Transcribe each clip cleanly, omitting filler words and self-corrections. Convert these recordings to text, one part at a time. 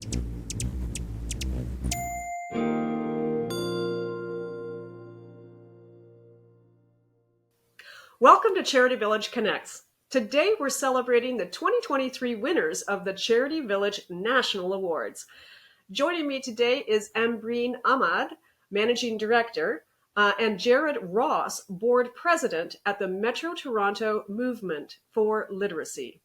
Welcome to CharityVillage Connects. Today we're celebrating the 2023 winners of the CharityVillage National Awards. Joining me today is Ambreen Ahmad, Managing Director, and Jared Ross, Board President at the Metro Toronto Movement for Literacy.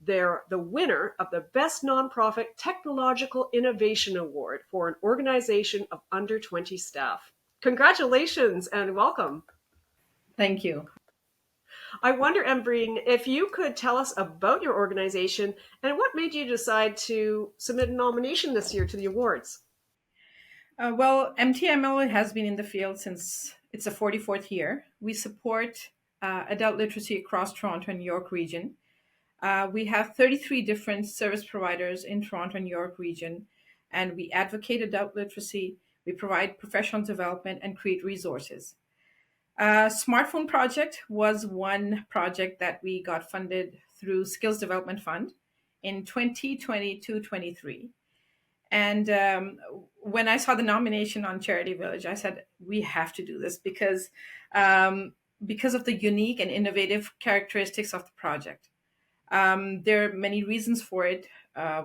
They're the winner of the Best Nonprofit Technological Innovation Award for an organization of under 20 staff. Congratulations and welcome. Thank you. I wonder, Ambreen, if you could tell us about your organization and what made you decide to submit a nomination this year to the awards. Well, MTML has been in the field since it's the 44th year. We support adult literacy across Toronto and New York region. We have 33 different service providers in Toronto and New York region, and we advocate adult literacy. We provide professional development and create resources. Smartphone project was one project that we got funded through Skills Development Fund in 2022-23. And when I saw the nomination on Charity Village, I said, we have to do this because of the unique and innovative characteristics of the project. There are many reasons for it.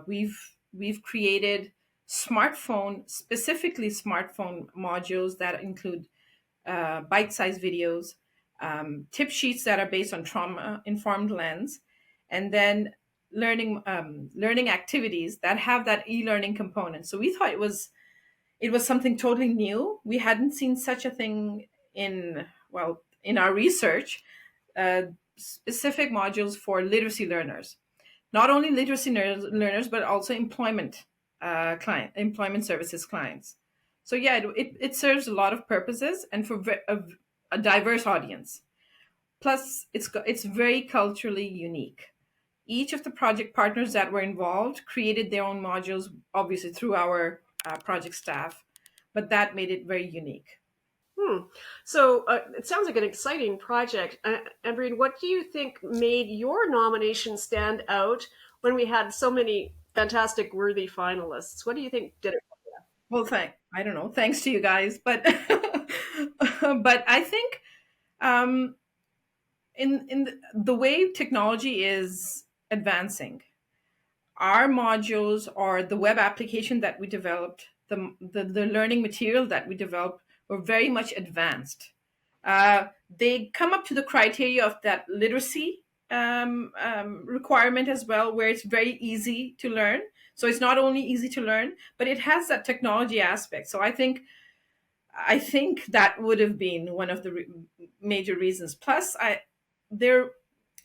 We've created specifically smartphone modules that include bite-sized videos, tip sheets that are based on trauma-informed lens, and then learning activities that have that e-learning component. So we thought it was something totally new. We hadn't seen such a thing in our research. Specific modules for literacy learners, not only literacy learners, but also employment services clients. So yeah, it serves a lot of purposes and for a diverse audience. Plus, it's very culturally unique. Each of the project partners that were involved created their own modules, obviously through our project staff, but that made it very unique. So it sounds like an exciting project. Ambreen, what do you think made your nomination stand out when we had so many fantastic, worthy finalists? What do you think did it? Well, I don't know. Thanks to you guys, but but I think in the way technology is advancing, our modules or the web application that we developed, the learning material that we developed were very much advanced. They come up to the criteria of that literacy requirement as well, where it's very easy to learn. So it's not only easy to learn, but it has that technology aspect. So I think that would have been one of the major reasons. Plus, they're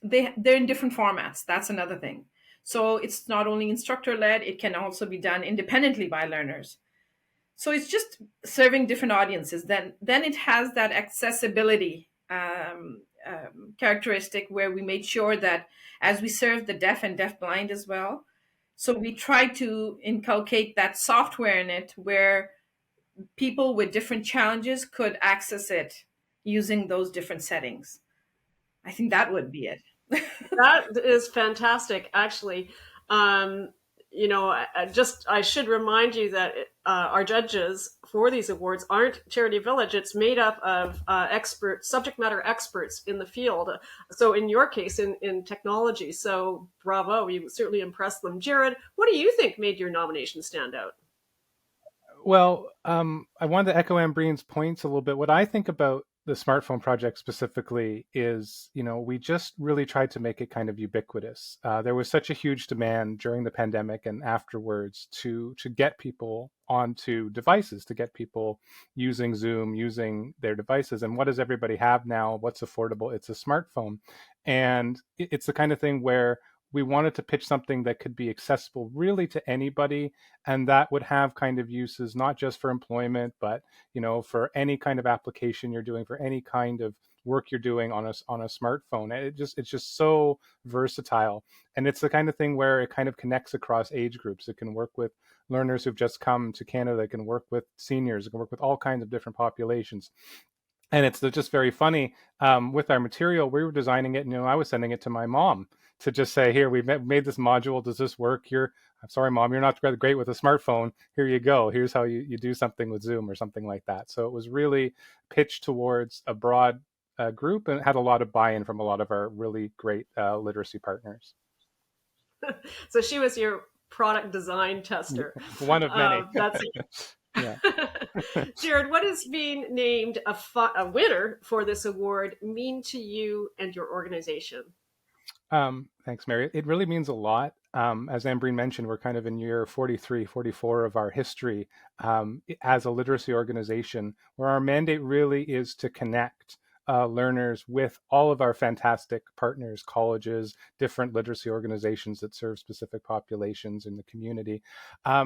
in different formats. That's another thing. So it's not only instructor-led, it can also be done independently by learners. So it's just serving different audiences. Then it has that accessibility characteristic where we made sure that as we serve the deaf and deafblind as well, so we try to inculcate that software in it where people with different challenges could access it using those different settings. I think that would be it. That is fantastic, actually. I should remind you that our judges for these awards aren't Charity Village. It's made up of subject matter experts in the field. So in your case, in technology. So bravo, you certainly impressed them. Jared, what do you think made your nomination stand out? Well, I wanted to echo Ambreen's points a little bit. What I think about the smartphone project specifically is, we just really tried to make it kind of ubiquitous. There was such a huge demand during the pandemic and afterwards to get people onto devices, to get people using Zoom, using their devices. And what does everybody have now? What's affordable? It's a smartphone. And it's the kind of thing where we wanted to pitch something that could be accessible really to anybody, and that would have kind of uses not just for employment, but for any kind of application you're doing, for any kind of work you're doing on a smartphone. It's just so versatile, and it's the kind of thing where it kind of connects across age groups. It can work with learners who've just come to Canada. It can work with seniors. It can work with all kinds of different populations. And it's just very funny with our material. We were designing it, I was sending it to my mom to just say, here, we made this module. Does this work? Here, I'm sorry, Mom, you're not great with a smartphone. Here you go. Here's how you do something with Zoom or something like that. So it was really pitched towards a broad group and had a lot of buy-in from a lot of our really great literacy partners. So she was your product design tester. One of many. That's yeah. Jared, what does being named a winner for this award mean to you and your organization? Thanks, Mary. It really means a lot. As Ambreen mentioned, we're kind of in year 43, 44 of our history as a literacy organization, where our mandate really is to connect learners with all of our fantastic partners, colleges, different literacy organizations that serve specific populations in the community.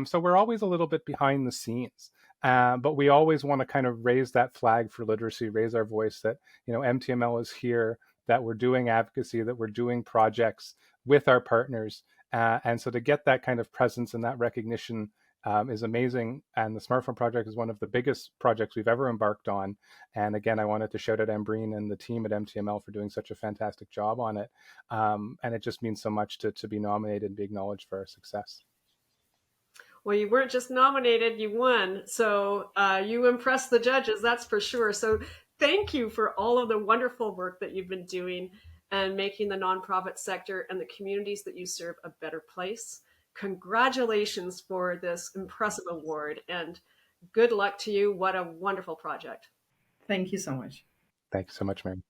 So we're always a little bit behind the scenes. But we always want to kind of raise that flag for literacy, raise our voice that, MTML is here, that we're doing advocacy, that we're doing projects with our partners. And so to get that kind of presence and that recognition is amazing. And the Smartphone Project is one of the biggest projects we've ever embarked on. And again, I wanted to shout out Ambreen and the team at MTML for doing such a fantastic job on it. And it just means so much to be nominated and be acknowledged for our success. Well, you weren't just nominated, you won. So you impressed the judges, that's for sure. So thank you for all of the wonderful work that you've been doing and making the nonprofit sector and the communities that you serve a better place. Congratulations for this impressive award and good luck to you. What a wonderful project. Thank you so much. Thank you so much, Mary.